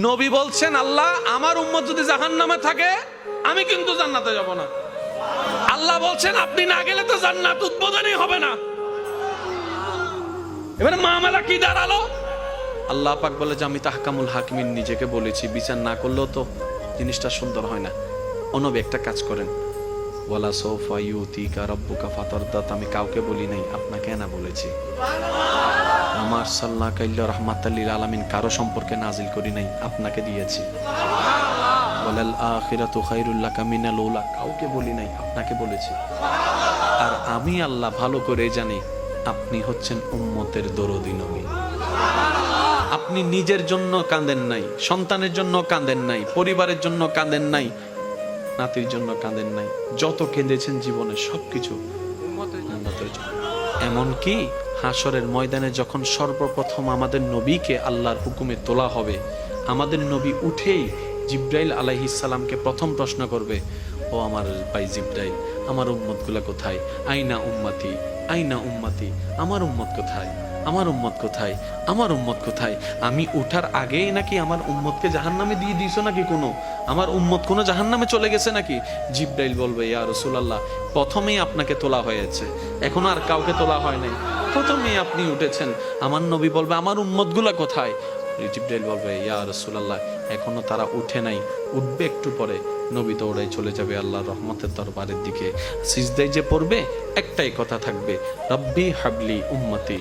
নবী বলছেন আল্লাহ আমার উম্মত যদি জাহান্নামে থাকে আমি কিন্তু জান্নাতে যাব না। আল্লাহ বলছেন আপনি না গেলে তো জান্নাত উদ্বোধনই হবে না। এবারে মামলা কি দাঁড়ালো? আল্লাহ পাক বলে যে আমি তাহকামুল হাকিমিন নিজেকে বলেছি, বিচার না করলেও তো জিনিসটা সুন্দর হয় না। ও নবী একটা কাজ করেন, ওয়ালা সৌফা ইউতিকা রাব্বুকা ফাতারদাত, আমি কাউকে বলি নাই, আপনাকে না বলেছি। আমার সাল্লাল্লাহু আলাইহি রাহমাতাল লিল আলামিন কারো সম্পর্কে নাজিল করি নাই, আপনাকে দিয়েছি। ওয়ালাল আখিরাতু খায়রুল লাকা মিনাল উলা, কাউকে বলি নাই, আপনাকে বলেছি। আর আমি আল্লাহ ভালো করে জানি আপনি হচ্ছেন উম্মতের দরদি নবী। আপনি নিজের জন্য কাঁদেন নাই, সন্তানের জন্য কাঁদেন নাই, পরিবারের জন্য কাঁদেন নাই, নাতির জন্য কাঁদেন নাই, যত কেঁদেছেন জীবনে সবকিছু উম্মতের জন্য। এমনকি হাসরের ময়দানে যখন সর্বপ্রথম আমাদের নবীকে আল্লাহর হুকুমে তোলা হবে, আমাদের নবী উঠেই জিব্রাইল আলাইহিস সালামকে প্রথম প্রশ্ন করবে, ও আমার ভাই জিব্রাইল, আমার উম্মতগুলা কোথায়? আইনা উম্মতি, আইনা উম্মতি, আমার উম্মত কোথায়? আমার উম্মত কোথায়? আমার উম্মত কোথায়? আমি উঠার আগেই নাকি আমার উম্মতকে জাহান্নামে দিয়ে দিয়েছো নাকি? কোনো আমার উম্মত কোনো জাহান্নামে চলে গেছে নাকি? জিব্রাইল বলবে, ইয়া রাসূলুল্লাহ, প্রথমেই আপনাকে তোলা হয়েছে, এখন আর কাউকে তোলা হয় নাই, প্রথমেই আপনি উঠেছেন। আমার নবী বলবে আমার উম্মতগুলা কোথায়? জিব্রাইল বলবে, ইয়া রাসূলুল্লাহ, এখনো তারা উঠে নাই, উঠবে একটু পরে। নবী দৌড়াই চলে যাবে আল্লাহর রহমতের দরবারের দিকে। সিজদায় যে পড়বে একটাই কথা থাকবে, রব্বি হাবলি উম্মতি।